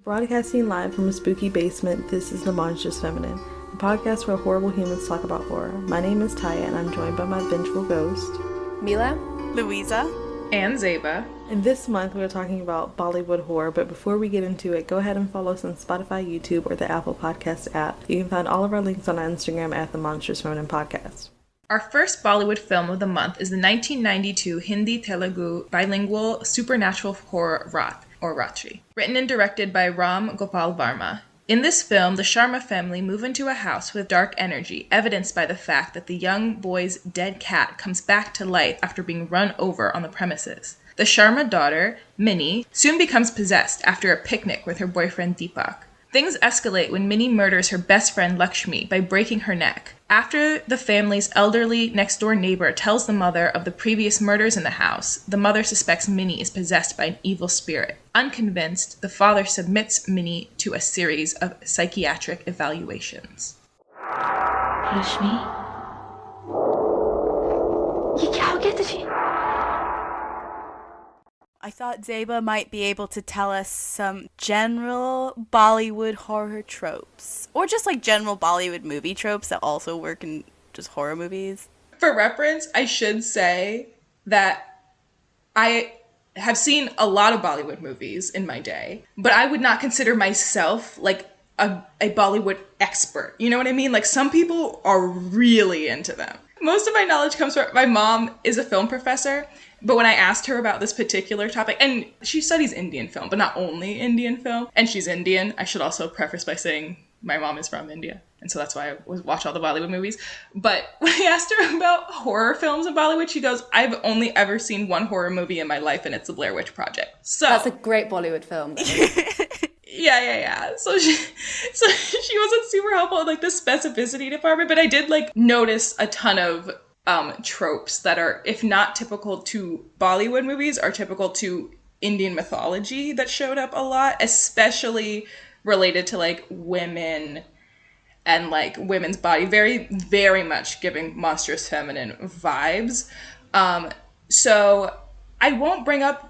Broadcasting live from a spooky basement, this is the Monstrous Feminine, a podcast where horrible humans talk about horror. My name is Tyia, and I'm joined by my vengeful ghost, Mila, Louisa, and Zeba. And this month we're talking about Bollywood horror, but before we get into it, go ahead and follow us on Spotify, YouTube, or the Apple Podcast app. You can find all of our links on our Instagram at the Monstrous Feminine Podcast. Our first Bollywood film of the month is the 1992 Hindi-Telugu bilingual supernatural horror Raat, or Ratri, written and directed by Ram Gopal Varma. In this film, the Sharma family move into a house with dark energy, evidenced by the fact that the young boy's dead cat comes back to life after being run over on the premises. The Sharma daughter, Minnie, soon becomes possessed after a picnic with her boyfriend Deepak. Things escalate when Minnie murders her best friend Lakshmi by breaking her neck. After the family's elderly next-door neighbor tells the mother of the previous murders in the house, the mother suspects Minnie is possessed by an evil spirit. Unconvinced, the father submits Minnie to a series of psychiatric evaluations. रश्मि ये क्या हो गया तुझे? I thought Zeba might be able to tell us some general Bollywood horror tropes. Or just like general Bollywood movie tropes that also work in just horror movies. For reference, I should say that I have seen a lot of Bollywood movies in my day, but I would not consider myself like a Bollywood expert. You know what I mean? Like some people are really into them. Most of my knowledge comes from my mom is a film professor, but when I asked her about this particular topic, and she studies Indian film, but not only Indian film, and she's Indian. I should also preface by saying my mom is from India, and so that's why I watch all the Bollywood movies. But when I asked her about horror films in Bollywood, she goes, I've only ever seen one horror movie in my life, and it's The Blair Witch Project. So that's a great Bollywood film. Yeah. So she wasn't super helpful in like the specificity department, but I did like notice a ton of tropes that are, if not typical to Bollywood movies, are typical to Indian mythology that showed up a lot, especially related to like women and like women's body, very, very much giving Monstrous Feminine vibes. So I won't bring up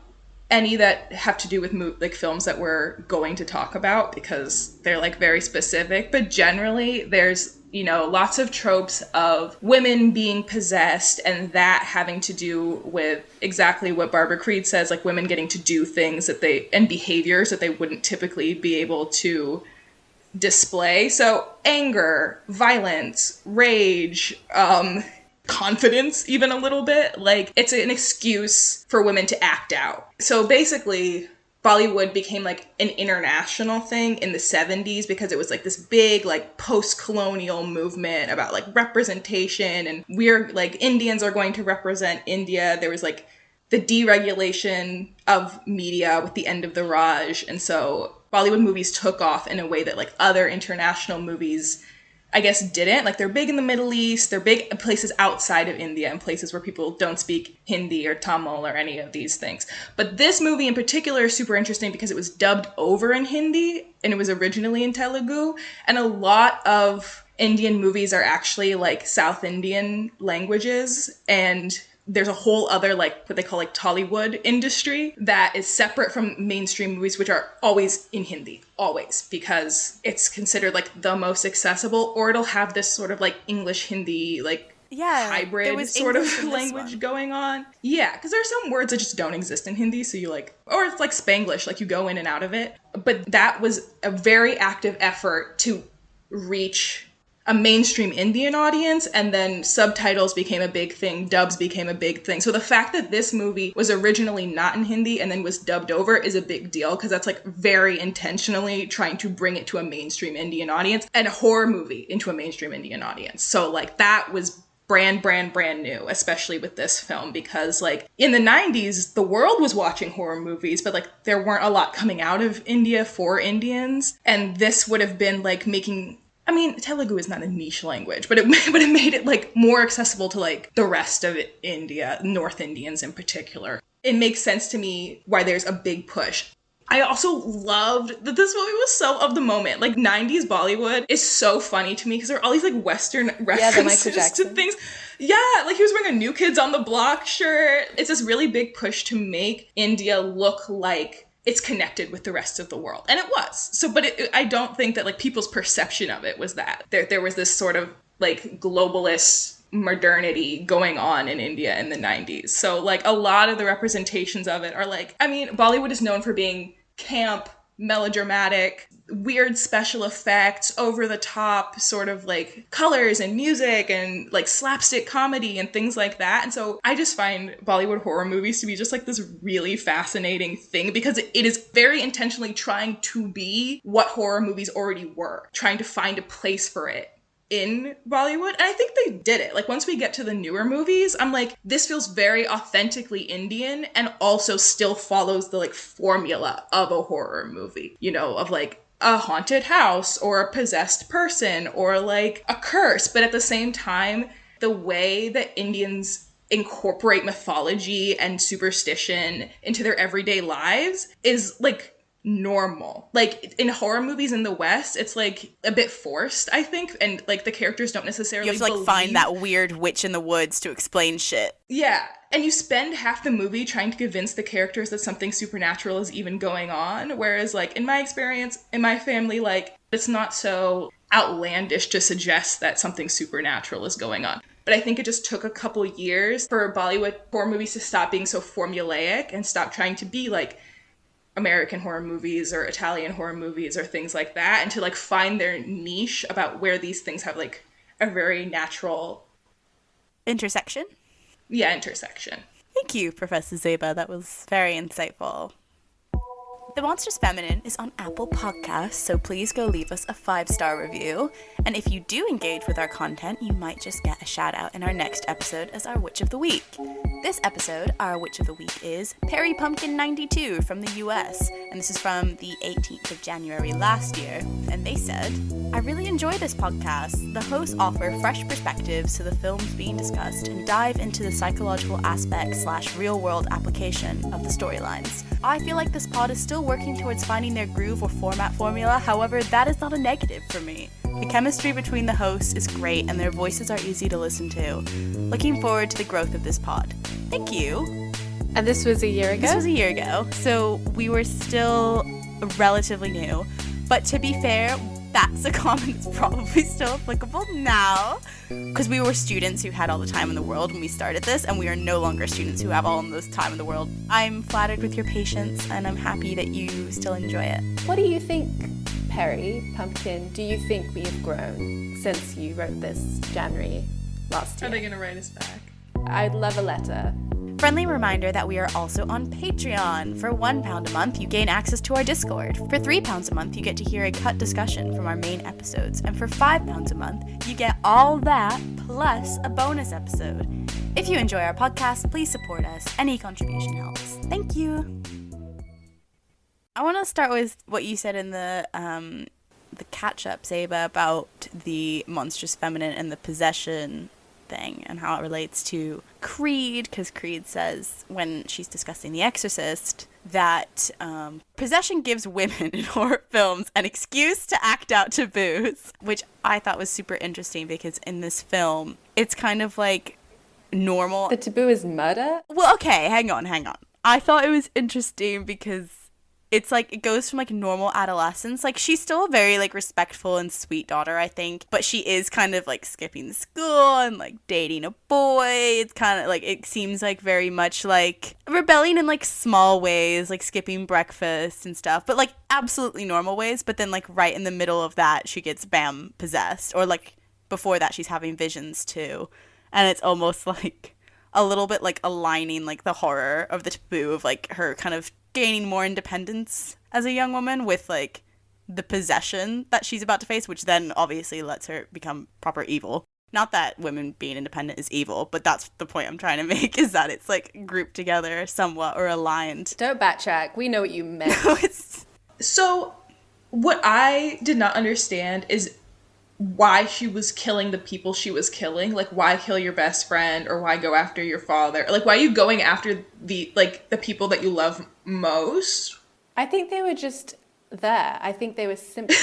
any that have to do with like films that we're going to talk about because they're like very specific, but generally there's, you know, lots of tropes of women being possessed and that having to do with exactly what Barbara Creed says, like women getting to do things that and behaviors that they wouldn't typically be able to display. So anger, violence, rage, confidence, even a little bit. Like, it's an excuse for women to act out. So basically, Bollywood became like an international thing in the 70s because it was like this big like post-colonial movement about like representation, and we're like Indians are going to represent India. There was like the deregulation of media with the end of the Raj, and so Bollywood movies took off in a way that like other international movies I guess didn't. Like they're big in the Middle East, they're big in places outside of India and places where people don't speak Hindi or Tamil or any of these things. But this movie in particular is super interesting because it was dubbed over in Hindi and it was originally in Telugu. And a lot of Indian movies are actually like South Indian languages, and there's a whole other like what they call like Tollywood industry that is separate from mainstream movies, which are always in Hindi, always, because it's considered like the most accessible, or it'll have this sort of like English Hindi like hybrid sort of language going on. Yeah, because there are some words that just don't exist in Hindi, so you like, or it's like Spanglish, like you go in and out of it. But that was a very active effort to reach a mainstream Indian audience, and then subtitles became a big thing, dubs became a big thing. So the fact that this movie was originally not in Hindi and then was dubbed over is a big deal, because that's like very intentionally trying to bring it to a mainstream Indian audience and a horror movie into a mainstream Indian audience. So like that was brand new, especially with this film, because like in the 90s, the world was watching horror movies, but like there weren't a lot coming out of India for Indians. And this would have been like making, I mean, Telugu is not a niche language, but it made it like more accessible to like the rest of India, North Indians in particular. It makes sense to me why there's a big push. I also loved that this movie was so of the moment. Like 90s Bollywood is so funny to me because there are all these like Western references to things. Yeah, like he was wearing a New Kids on the Block shirt. It's this really big push to make India look like it's connected with the rest of the world. And it was. So, but I don't think that like people's perception of it was that. There was this sort of like globalist modernity going on in India in the 90s. So like a lot of the representations of it are like, I mean, Bollywood is known for being camp, melodramatic, weird special effects, over the top sort of like colors and music and like slapstick comedy and things like that. And so I just find Bollywood horror movies to be just like this really fascinating thing because it is very intentionally trying to be what horror movies already were, trying to find a place for it in Bollywood. And I think they did it. Like once we get to the newer movies, I'm like, this feels very authentically Indian and also still follows the like formula of a horror movie, you know, of like a haunted house or a possessed person or like a curse. But at the same time, the way that Indians incorporate mythology and superstition into their everyday lives is like normal. Like in horror movies in the West, it's like a bit forced, I think, and like the characters don't necessarily You have to like find that weird witch in the woods to explain shit. Yeah, and you spend half the movie trying to convince the characters that something supernatural is even going on, whereas like in my experience, in my family, like it's not so outlandish to suggest that something supernatural is going on. But I think it just took a couple years for Bollywood horror movies to stop being so formulaic and stop trying to be like American horror movies or Italian horror movies or things like that, and to like find their niche about where these things have like a very natural intersection. Yeah, intersection. Thank you, Professor Zeba. That was very insightful. The Monstrous Feminine is on Apple Podcasts, so please go leave us a 5-star review. And if you do engage with our content, you might just get a shout out in our next episode as our Witch of the Week. This episode, our Witch of the Week is Perry Pumpkin 92 from the US, and this is from the 18th of January last year. And they said, I really enjoy this podcast. The hosts offer fresh perspectives to the films being discussed and dive into the psychological aspects / real world application of the storylines. I feel like this pod is still working towards finding their groove or format formula, however, that is not a negative for me. The chemistry between the hosts is great and their voices are easy to listen to. Looking forward to the growth of this pod. Thank you. And this was a year ago? This was a year ago, so we were still relatively new. But to be fair, that's a comment that's probably still applicable now. Because we were students who had all the time in the world when we started this, and we are no longer students who have all this time in the world. I'm flattered with your patience, and I'm happy that you still enjoy it. What do you think, Perry Pumpkin? Do you think we have grown since you wrote this January last year? Are they going to write us back? I'd love a letter. Friendly reminder that we are also on Patreon. For £1 a month, you gain access to our Discord. For £3 a month, you get to hear a cut discussion from our main episodes. And for £5 a month, you get all that plus a bonus episode. If you enjoy our podcast, please support us. Any contribution helps. Thank you. I want to start with what you said in the catch-up, Zeba, about the monstrous feminine and the possession thing and how it relates to Creed, because Creed says when she's discussing The Exorcist that possession gives women in horror films an excuse to act out taboos, which I thought was super interesting because in this film it's kind of like normal. The taboo is murder? Well, okay, hang on. I thought it was interesting because it's like it goes from like normal adolescence. Like she's still a very like respectful and sweet daughter, I think, but she is kind of like skipping school and like dating a boy. It's kind of like it seems like very much like rebelling in like small ways, like skipping breakfast and stuff, but like absolutely normal ways. But then like right in the middle of that, she gets bam possessed, or like before that, she's having visions too, and it's almost like a little bit like aligning like the horror of the taboo of like her kind of gaining more independence as a young woman with like the possession that she's about to face, which then obviously lets her become proper evil. Not that women being independent is evil, but that's the point I'm trying to make, is that it's like grouped together somewhat or aligned. Don't backtrack. We know what you meant. So what I did not understand is why she was killing the people she was killing. Like, why kill your best friend, or why go after your father? Like, why are you going after the people that you love most? I think they were just there. I think they were simply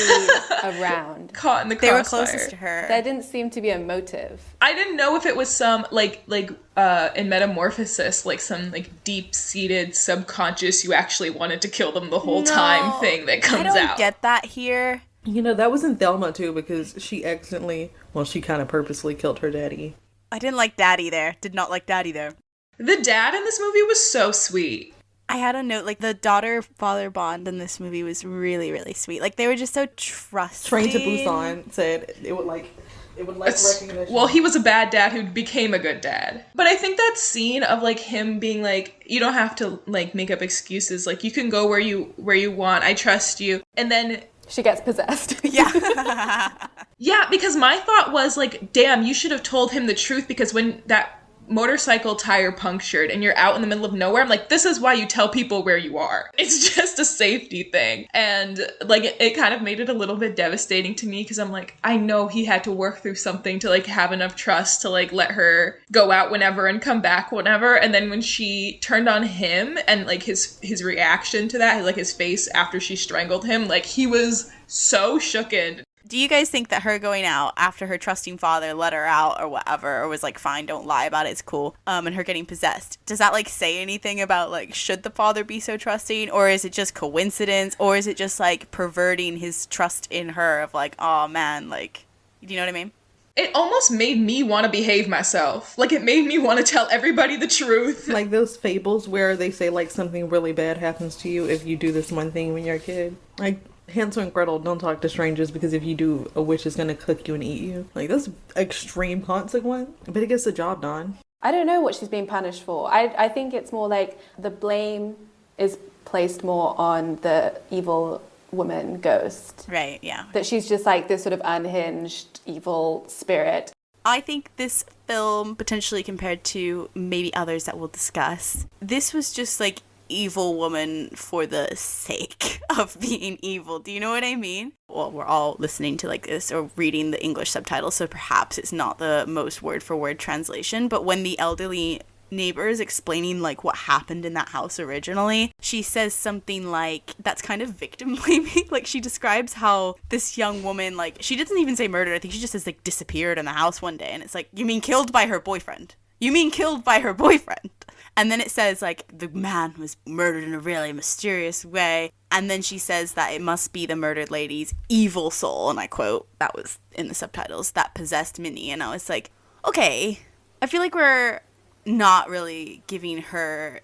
around. Caught in the They were crossfire. closest to her. There didn't seem to be a motive. I didn't know if it was some in Metamorphosis, like some like deep-seated subconscious you actually wanted to kill them the whole time thing that comes I don't out. get that here. You know, that was in Thelma too, because she accidentally, well, she kind of purposely killed her daddy. I didn't like Daddy there. Did not like Daddy there. The dad in this movie was so sweet. I had a note, like, the daughter-father bond in this movie was really, really sweet. Like, they were just so trusting. Train to Busan said it would like recognition. Well, he was a bad dad who became a good dad. But I think that scene of like him being like, you don't have to like make up excuses. Like, you can go where you want. I trust you. And then She gets possessed. Yeah. yeah, because my thought was like, damn, you should have told him the truth, because when that motorcycle tire punctured and you're out in the middle of nowhere, I'm like, this is why you tell people where you are. It's just a safety thing. And like it kind of made it a little bit devastating to me, because I'm like, I know he had to work through something to like have enough trust to like let her go out whenever and come back whenever. And then when she turned on him and like his reaction to that, like his face after she strangled him, like he was so shooken. Do you guys think that her going out after her trusting father let her out or whatever, or was like, fine, don't lie about it, it's cool, and her getting possessed, does that like say anything about like, should the father be so trusting, or is it just coincidence, or is it just like perverting his trust in her of like, oh man, like, do you know what I mean? It almost made me want to behave myself. Like, it made me want to tell everybody the truth. Like those fables where they say like something really bad happens to you if you do this one thing when you're a kid. Like Hansel and Gretel, don't talk to strangers, because if you do, a witch is gonna cook you and eat you. Like, that's extreme consequence, but it gets the job done. I don't know what she's being punished for. I think it's more like the blame is placed more on the evil woman ghost. Right, yeah. That she's just like this sort of unhinged evil spirit. I think this film, potentially compared to maybe others that we'll discuss, this was just like evil woman for the sake of being evil. Do you know what I mean? Well, we're all listening to like this or reading the English subtitles, so perhaps it's not the most word for word translation, but when the elderly neighbor is explaining like what happened in that house originally, she says something like, that's kind of victim blaming. Like, she describes how this young woman, like, she doesn't even say murdered, I think she just says like disappeared in the house one day, and it's like, you mean killed by her boyfriend? You mean killed by her boyfriend? And then it says, like, the man was murdered in a really mysterious way. And then she says that it must be the murdered lady's evil soul, and I quote, that was in the subtitles, that possessed Minnie. And I was like, okay, I feel like we're not really giving her,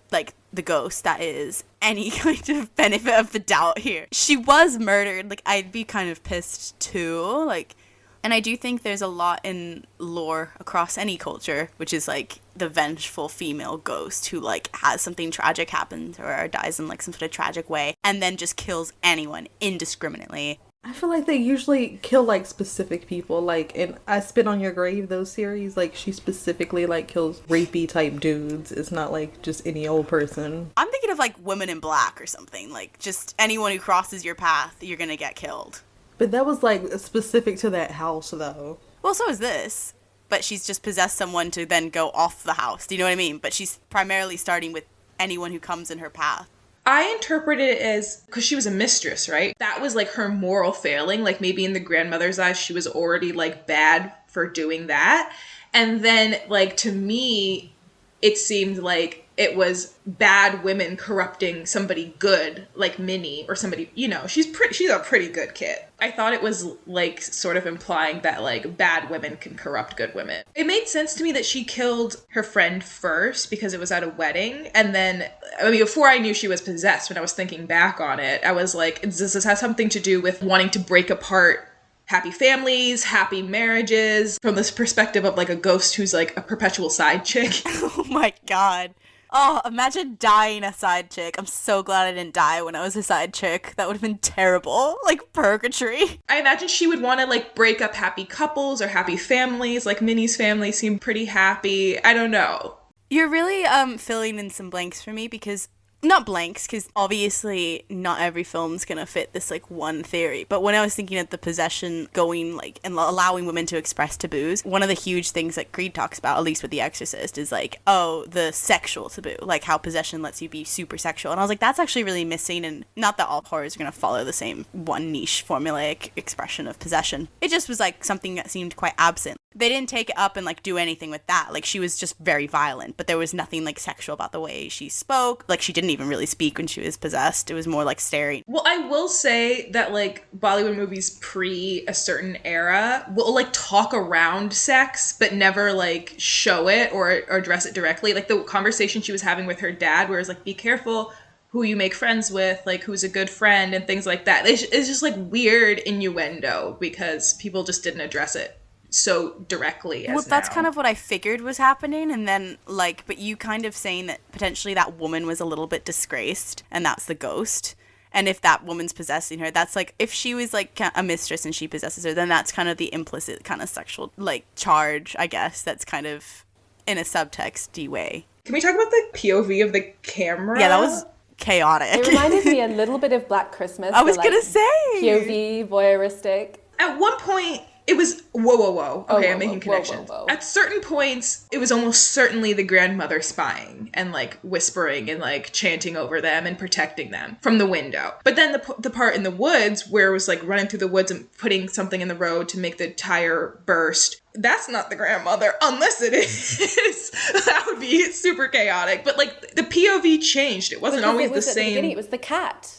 like, the ghost that is, any kind of benefit of the doubt here. She was murdered. Like, I'd be kind of pissed too. Like, and I do think there's a lot in lore across any culture, which is like the vengeful female ghost who like has something tragic happen to her or dies in like some sort of tragic way and then just kills anyone indiscriminately. I feel like they usually kill like specific people, like in I Spit on Your Grave, those series, like she specifically like kills rapey type dudes. It's not like just any old person. I'm thinking of like Women in Black or something, like just anyone who crosses your path, you're gonna get killed. But that was like specific to that house though. Well, so is this. But she's just possessed someone to then go off the house. Do you know what I mean? But she's primarily starting with anyone who comes in her path. I interpreted it as, because she was a mistress, right? That was like her moral failing. Like maybe in the grandmother's eyes, she was already like bad for doing that. And then like to me, it seemed like it was bad women corrupting somebody good, like Minnie, or somebody, you know, she's a pretty good kid. I thought it was like sort of implying that like bad women can corrupt good women. It made sense to me that she killed her friend first because it was at a wedding. And then, I mean, before I knew she was possessed, when I was thinking back on it, I was like, does this have something to do with wanting to break apart happy families, happy marriages, from this perspective of like a ghost who's like a perpetual side chick? Oh my god. Oh, imagine dying a side chick. I'm so glad I didn't die when I was a side chick. That would have been terrible. Like purgatory. I imagine she would want to like break up happy couples or happy families. Like Minnie's family seemed pretty happy. I don't know. You're really filling in some blanks for me because not blanks, because obviously not every film's gonna fit this like one theory, but when I was thinking of the possession going like and allowing women to express taboos, one of the huge things that Creed talks about, at least with The Exorcist, is like, oh, the sexual taboo, like how possession lets you be super sexual. And I was like, that's actually really missing, and not that all horrors are gonna follow the same one niche formulaic expression of possession. It just was like something that seemed quite absent. They didn't take it up and like do anything with that. Like, she was just very violent, but there was nothing like sexual about the way she spoke. Like, she didn't even really speak when she was possessed. It was more like staring. Well, I will say that like Bollywood movies pre a certain era will like talk around sex, but never like show it or address it directly. Like the conversation she was having with her dad, where it's like, be careful who you make friends with, like who's a good friend and things like that. It's just like weird innuendo because people just didn't address it so directly as that's now. kind of what I figured was happening. And then like, but you kind of saying that potentially that woman was a little bit disgraced and that's the ghost. And if that woman's possessing her, that's like, if she was like a mistress and she possesses her, then that's kind of the implicit kind of sexual like charge, I guess, that's kind of in a subtext-y way. Can we talk about the POV of the camera? Yeah, that was chaotic. It reminded me a little bit of Black Christmas. I was like, gonna say POV, voyeuristic. At one point, it was whoa. Okay, whoa, I'm making whoa, connections. whoa. At certain points, it was almost certainly the grandmother spying and like whispering and like chanting over them and protecting them from the window. But then the part in the woods where it was like running through the woods and putting something in the road to make the tire burst. That's not the grandmother, unless it is. That would be super chaotic. But like the POV changed. It wasn't always the same. It was the cat.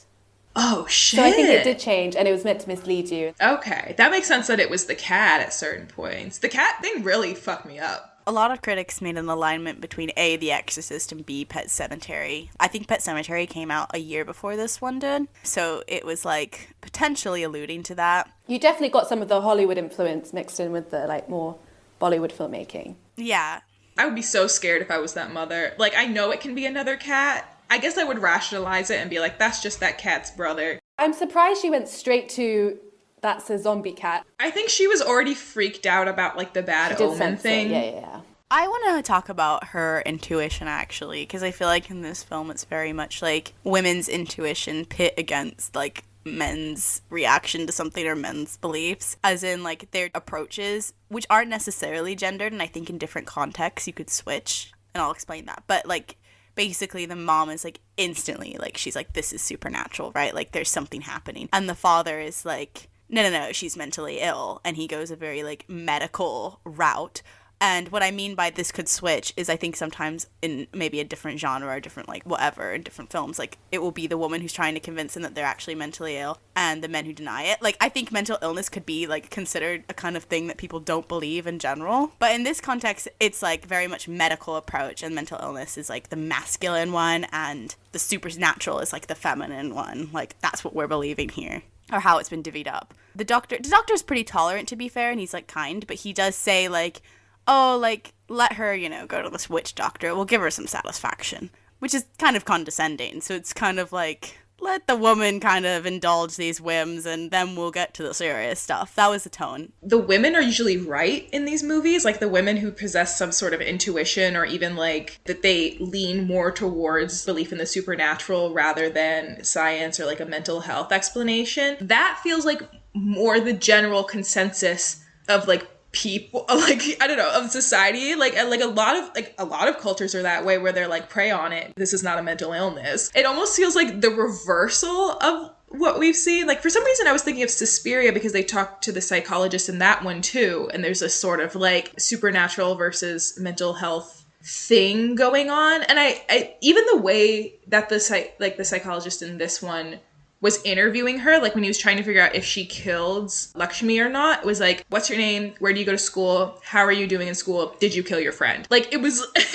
Oh, shit. So I think it did change, and it was meant to mislead you. Okay, that makes sense that it was the cat at certain points. The cat thing really fucked me up. A lot of critics made an alignment between A, The Exorcist, and B, Pet Sematary. I think Pet Sematary came out a year before this one did, so it was like potentially alluding to that. You definitely got some of the Hollywood influence mixed in with the like more Bollywood filmmaking. Yeah. I would be so scared if I was that mother. Like, I know it can be another cat. I guess I would rationalize it and be like, that's just that cat's brother. I'm surprised she went straight to, that's a zombie cat. I think she was already freaked out about, like, the bad omen thing. Yeah. I want to talk about her intuition, actually, because I feel like in this film it's very much like women's intuition pit against, like, men's reaction to something or men's beliefs, as in, like, their approaches, which aren't necessarily gendered, and I think in different contexts you could switch, and I'll explain that. But, like, basically the mom is like instantly like, she's like, this is supernatural, right? Like there's something happening. And the father is like, no, she's mentally ill. And he goes a very like medical route. And what I mean by this could switch is I think sometimes in maybe a different genre or different like whatever in different films, like it will be the woman who's trying to convince them that they're actually mentally ill and the men who deny it. Like I think mental illness could be like considered a kind of thing that people don't believe in general. But in this context, it's like very much medical approach, and mental illness is like the masculine one and the supernatural is like the feminine one. Like that's what we're believing here, or how it's been divvied up. The doctor's pretty tolerant, to be fair, and he's like kind, but he does say like, oh, like, let her, go to this witch doctor. It will give her some satisfaction, which is kind of condescending. So it's kind of like, let the woman kind of indulge these whims and then we'll get to the serious stuff. That was the tone. The women are usually right in these movies, like the women who possess some sort of intuition or even like that they lean more towards belief in the supernatural rather than science or like a mental health explanation. That feels like more the general consensus of like people, like I don't know, of society, like a lot of cultures are that way, where they're like, prey on it, this is not a mental illness. It almost feels like the reversal of what we've seen. Like for some reason I was thinking of Suspiria because they talked to the psychologist in that one too, and there's a sort of like supernatural versus mental health thing going on. And I even the way that the psychologist in this one was interviewing her, like when he was trying to figure out if she killed Lakshmi or not, it was like, what's your name? Where do you go to school? How are you doing in school? Did you kill your friend? Like it was like,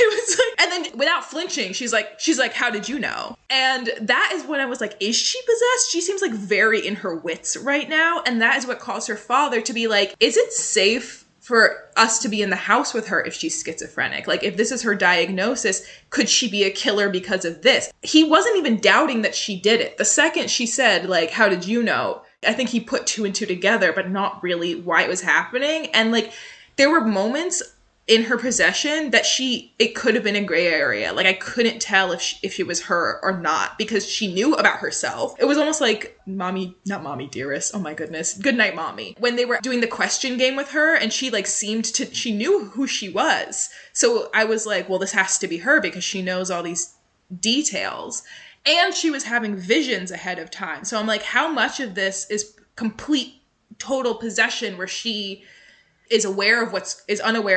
and then without flinching, she's like, how did you know? And that is when I was like, is she possessed? She seems like very in her wits right now. And that is what caused her father to be like, is it safe for us to be in the house with her if she's schizophrenic? Like, if this is her diagnosis, could she be a killer because of this? He wasn't even doubting that she did it. The second she said, like, how did you know? I think he put two and two together, but not really why it was happening. And, like, there were moments in her possession that it could have been a gray area. Like I couldn't tell if she was her or not because she knew about herself. It was almost like not mommy dearest. Oh my goodness. Good night, mommy. When they were doing the question game with her and she like she knew who she was. So I was like, well, this has to be her because she knows all these details. And she was having visions ahead of time. So I'm like, how much of this is complete, total possession where she is unaware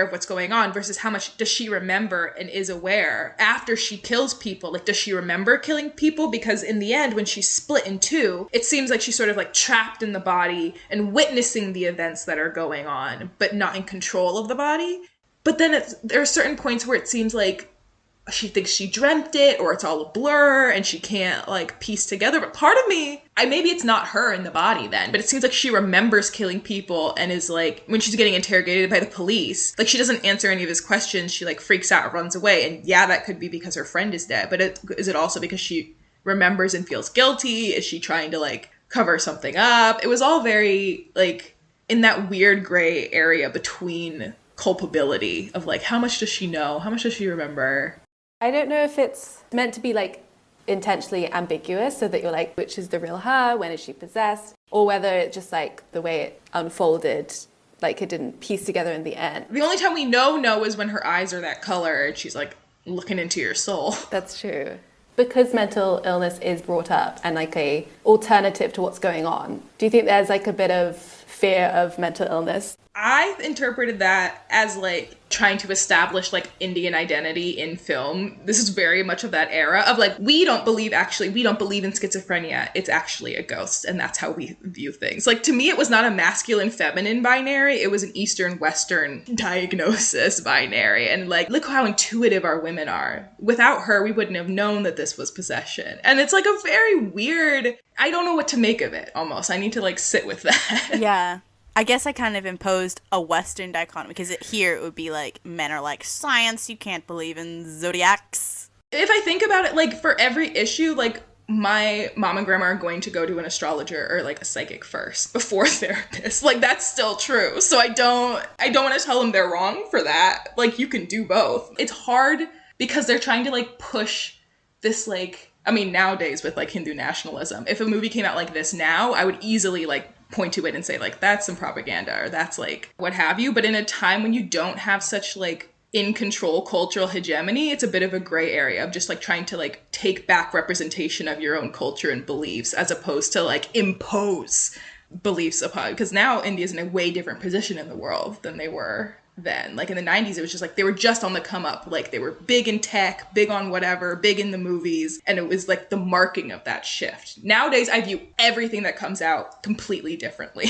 of what's going on versus how much does she remember and is aware after she kills people? Like, does she remember killing people? Because in the end, when she's split in two, it seems like she's sort of like trapped in the body and witnessing the events that are going on, but not in control of the body. But then there are certain points where it seems like she thinks she dreamt it or it's all a blur and she can't like piece together. But part of me, maybe it's not her in the body then, but it seems like she remembers killing people and is like, when she's getting interrogated by the police, like she doesn't answer any of his questions. She like freaks out, runs away. And yeah, that could be because her friend is dead, but is it also because she remembers and feels guilty? Is she trying to like cover something up? It was all very like in that weird gray area between culpability of like, how much does she know? How much does she remember? I don't know if it's meant to be like intentionally ambiguous so that you're like, which is the real her? When is she possessed? Or whether it's just like the way it unfolded, like it didn't piece together in the end. The only time we know is when her eyes are that color and she's like looking into your soul. That's true. Because mental illness is brought up and like a alternative to what's going on, do you think there's like a bit of fear of mental illness? I interpreted that as like trying to establish like Indian identity in film. This is very much of that era of like, we don't believe in schizophrenia. It's actually a ghost. And that's how we view things. Like to me, it was not a masculine feminine binary. It was an Eastern Western diagnosis binary. And like, look how intuitive our women are. Without her, we wouldn't have known that this was possession. And it's like a very weird, I don't know what to make of it almost. I need to like sit with that. Yeah. I guess I kind of imposed a Western dichotomy because here it would be like men are like science, you can't believe in zodiacs. If I think about it, like for every issue, like my mom and grandma are going to go to an astrologer or like a psychic first before a therapist. Like that's still true. So I don't want to tell them they're wrong for that. Like you can do both. It's hard because they're trying to like push this like, I mean, nowadays with like Hindu nationalism, if a movie came out like this now, I would easily like point to it and say like, that's some propaganda or that's like what have you. But in a time when you don't have such like in control cultural hegemony, it's a bit of a gray area of just like trying to like take back representation of your own culture and beliefs as opposed to like impose beliefs upon, because now India's in a way different position in the world than they were then. Like in the 90s, it was just like they were just on the come up. Like they were big in tech, big on whatever, big in the movies. And it was like the marking of that shift. Nowadays, I view everything that comes out completely differently.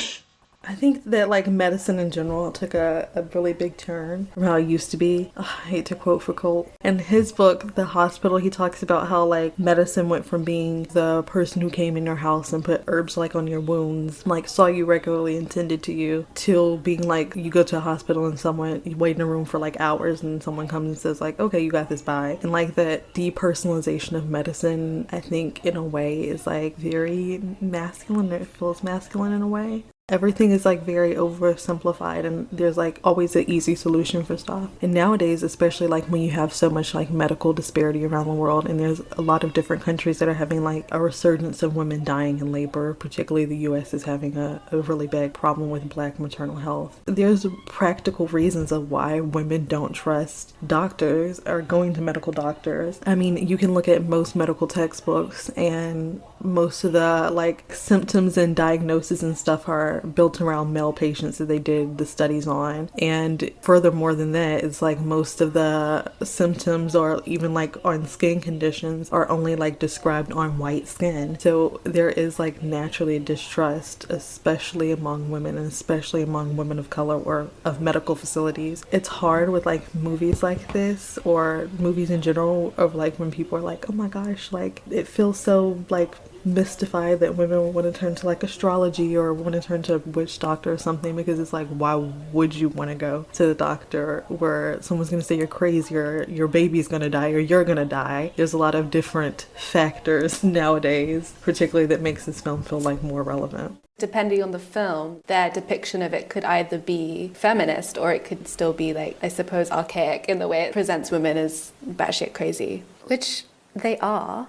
I think that like medicine in general took a really big turn from how it used to be. Ugh, I hate to quote Foucault. In his book, The Hospital, he talks about how like medicine went from being the person who came in your house and put herbs like on your wounds, like saw you regularly and tended to you, till being like you go to a hospital and you wait in a room for like hours and someone comes and says like, okay, you got this, bye. And like that depersonalization of medicine, I think in a way is like very masculine. It feels masculine in a way. Everything is like very oversimplified and there's like always an easy solution for stuff. And nowadays, especially like when you have so much like medical disparity around the world and there's a lot of different countries that are having like a resurgence of women dying in labor, particularly the US is having a really big problem with Black maternal health. There's practical reasons of why women don't trust doctors or going to medical doctors. I mean, you can look at most medical textbooks and most of the like symptoms and diagnoses and stuff are built around male patients that they did the studies on. And furthermore than that, it's like most of the symptoms or even like on skin conditions are only like described on white skin. So there is like naturally distrust, especially among women and especially among women of color or of medical facilities. It's hard with like movies like this or movies in general of like when people are like, oh my gosh, like it feels so like mystified that women want to turn to like astrology or want to turn to a witch doctor or something, because it's like, why would you want to go to the doctor where someone's going to say you're crazy or your baby's going to die or you're going to die? There's a lot of different factors nowadays, particularly that makes this film feel like more relevant. Depending on the film, their depiction of it could either be feminist or it could still be, like, I suppose, archaic in the way it presents women as batshit crazy, which they are.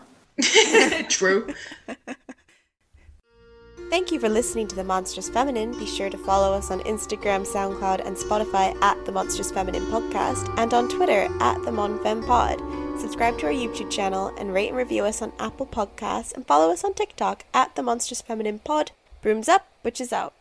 True. Thank you for listening to The Monstrous Feminine. Be sure to follow us on Instagram, SoundCloud and Spotify at The Monstrous Feminine Podcast and on Twitter at The MonFemPod. Subscribe to our YouTube channel and rate and review us on Apple Podcasts and follow us on TikTok at The Monstrous Feminine Pod. Brooms up, witches out.